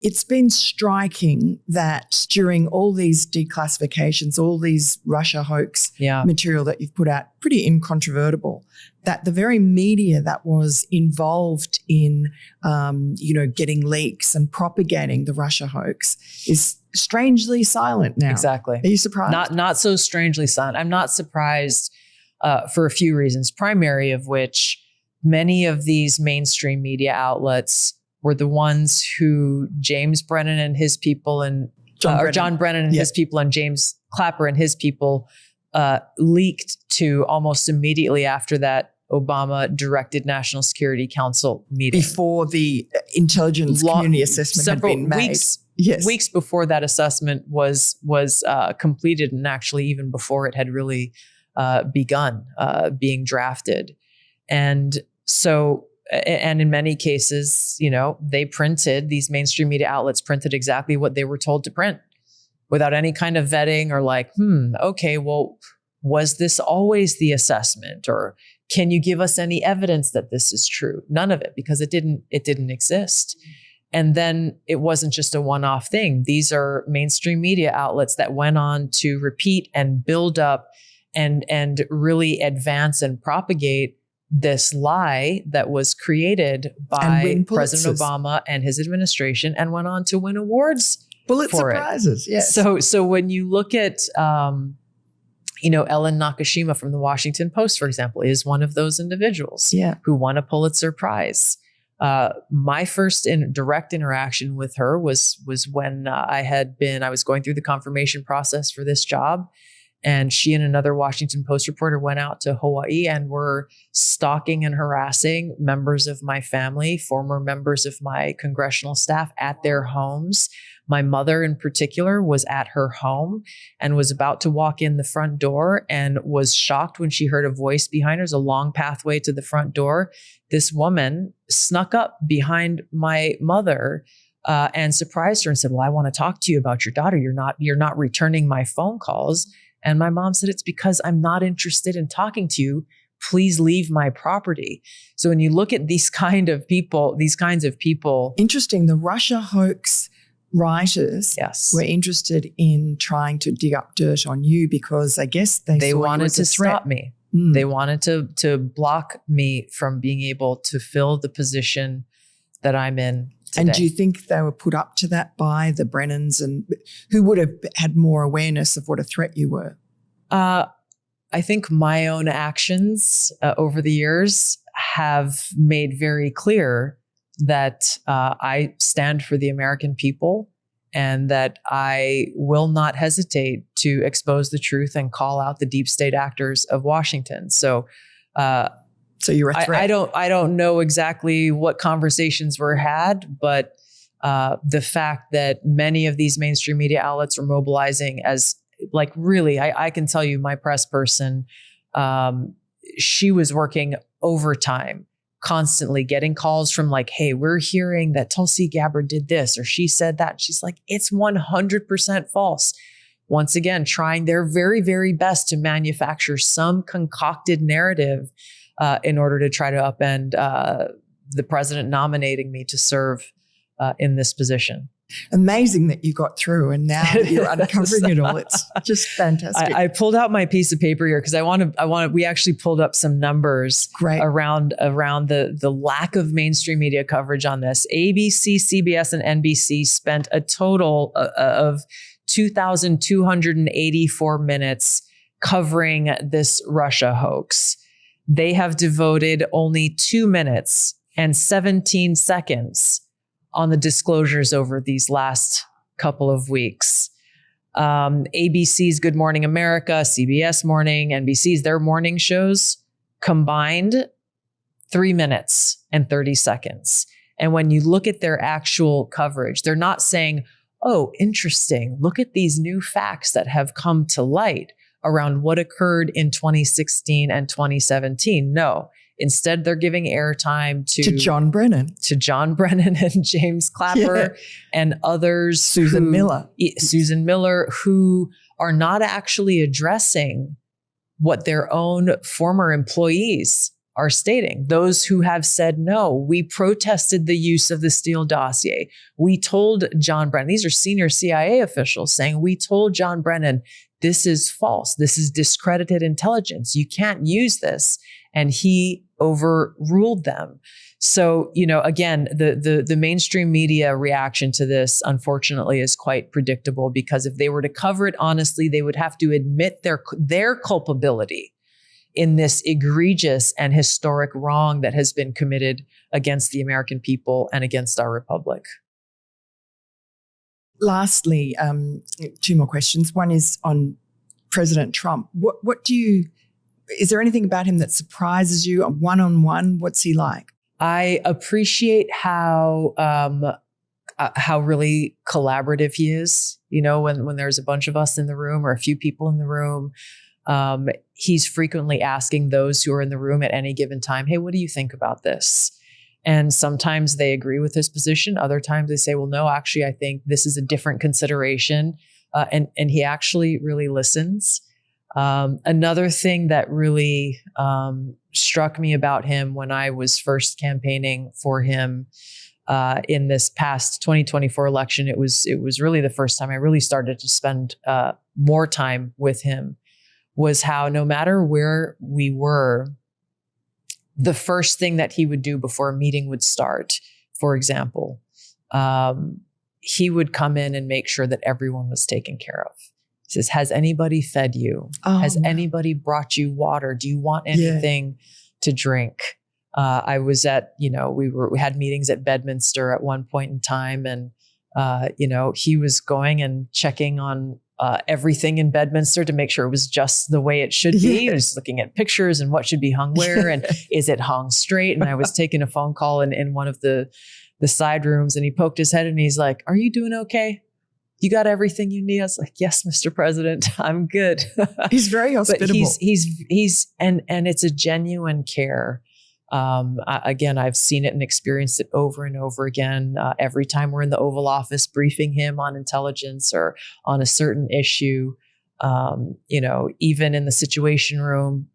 It's been striking that during all these declassifications, all these Russia hoax material that you've put out, pretty incontrovertible, that the very media that was involved in, getting leaks and propagating the Russia hoax is strangely silent now. Exactly. Are you surprised? Not so strangely silent. I'm not surprised for a few reasons, primary of which many of these mainstream media outlets were the ones who James Brennan and his people and John Brennan and his people and James Clapper and his people leaked to almost immediately after that Obama directed National Security Council meeting. Before the intelligence community assessment had been made. Weeks before that assessment was completed, and actually even before it had really begun being drafted. And so, and in many cases, these mainstream media outlets printed exactly what they were told to print without any kind of vetting or like, okay, well, was this always the assessment? Or can you give us any evidence that this is true? None of it, because it didn't exist. And then it wasn't just a one-off thing. These are mainstream media outlets that went on to repeat and build up and really advance and propagate this lie that was created by President Obama and his administration, and went on to win awards. Pulitzer Prizes, yes. So when you look at, Ellen Nakashima from the Washington Post, for example, is one of those individuals who won a Pulitzer Prize. My first direct interaction with her was when I was going through the confirmation process for this job. And she and another Washington Post reporter went out to Hawaii and were stalking and harassing members of my family, former members of my congressional staff at their homes. My mother in particular was at her home and was about to walk in the front door and was shocked when she heard a voice behind her. There's a long pathway to the front door. This woman snuck up behind my mother and surprised her and said, "Well, I want to talk to you about your daughter. You're not returning my phone calls." And my mom said, "It's because I'm not interested in talking to you. Please leave my property." So when you look at these kinds of people. Interesting. The Russia hoax writers were interested in trying to dig up dirt on you because I guess they wanted to stop me. They wanted to block me from being able to fill the position that I'm in today. And do you think they were put up to that by the Brennans, and who would have had more awareness of what a threat you were? I think my own actions over the years have made very clear that I stand for the American people and that I will not hesitate to expose the truth and call out the deep state actors of Washington. So you're a threat. I don't know exactly what conversations were had, but the fact that many of these mainstream media outlets are mobilizing as I can tell you, my press person, she was working overtime, constantly getting calls from hey, we're hearing that Tulsi Gabbard did this or she said that. And she's like, it's 100% false. Once again, trying their very, very best to manufacture some concocted narrative in order to try to upend the president nominating me to serve in this position. Amazing that you got through, and now that you're uncovering it all, it's just fantastic. I pulled out my piece of paper here because we actually pulled up some numbers around the lack of mainstream media coverage on this. ABC, CBS, and NBC spent a total of 2,284 minutes covering this Russia hoax. They have devoted only 2 minutes and 17 seconds on the disclosures over these last couple of weeks. ABC's Good Morning America, CBS Morning, NBC's, their morning shows combined 3 minutes and 30 seconds. And when you look at their actual coverage, they're not saying, oh, interesting, look at these new facts that have come to light around what occurred in 2016 and 2017. No. Instead, they're giving airtime to John Brennan, and James Clapper and others. Susan Miller, who are not actually addressing what their own former employees are stating. Those who have said, no, we protested the use of the Steele dossier. We told John Brennan, these are senior CIA officials saying, we told John Brennan, this is false. This is discredited intelligence. You can't use this. And he overruled them. So, again, the mainstream media reaction to this, unfortunately, is quite predictable, because if they were to cover it honestly, they would have to admit their culpability in this egregious and historic wrong that has been committed against the American people and against our republic. Lastly, 2 more questions. One is on President Trump. Is there anything about him that surprises you? One-on-one, what's he like? I appreciate how really collaborative he is. When there's a bunch of us in the room or a few people in the room, he's frequently asking those who are in the room at any given time, hey, what do you think about this? And sometimes they agree with his position. Other times they say, well, no, actually, I think this is a different consideration. And he actually really listens. Another thing that really struck me about him when I was first campaigning for him in this past 2024 election, it was really the first time I really started to spend more time with him, was how no matter where we were, the first thing that he would do before a meeting would start, for example, he would come in and make sure that everyone was taken care of. He says, has anybody fed you? Has anybody brought you water? Do you want anything to drink? I was at, we had meetings at Bedminster at one point in time, and, he was going and checking on everything in Bedminster to make sure it was just the way it should be. He was looking at pictures and what should be hung where, and is it hung straight? And I was taking a phone call in one of the side rooms, and he poked his head and he's like, are you doing okay? You got everything you need? I was like, yes, Mr. President, I'm good. He's very hospitable. But he's and it's a genuine care. Again, I've seen it and experienced it over and over again. Every time we're in the Oval Office briefing him on intelligence or on a certain issue, even in the Situation Room,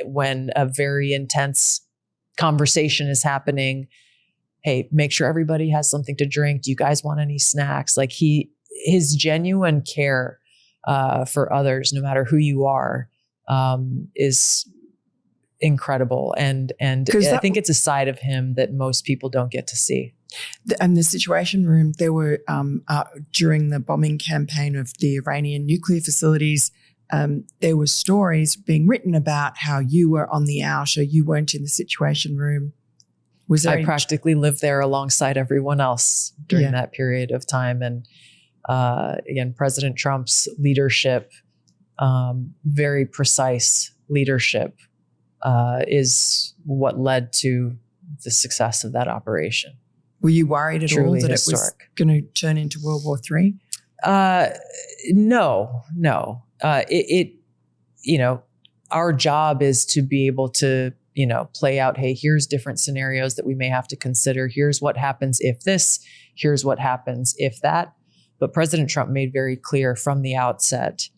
when a very intense conversation is happening, hey, make sure everybody has something to drink. Do you guys want any snacks? Like his genuine care for others, no matter who you are, is incredible. And I think it's a side of him that most people don't get to see. And the Situation Room, there were, during the bombing campaign of the Iranian nuclear facilities, there were stories being written about how you were on the outer, you weren't in the Situation Room. I practically lived there alongside everyone else during that period of time. And again, President Trump's leadership, very precise leadership, is what led to the success of that operation. Were you worried at all that historic. It was going to turn into World War III? No. Our job is to be able to, play out, hey, here's different scenarios that we may have to consider. Here's what happens if this, here's what happens if that. But President Trump made very clear from the outset,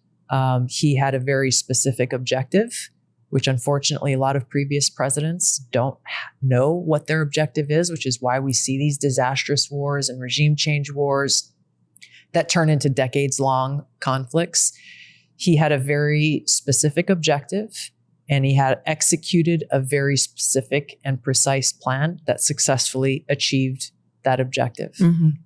he had a very specific objective, which unfortunately a lot of previous presidents don't know what their objective is, which is why we see these disastrous wars and regime change wars that turn into decades-long conflicts. He had a very specific objective, and he had executed a very specific and precise plan that successfully achieved that objective. Mm-hmm.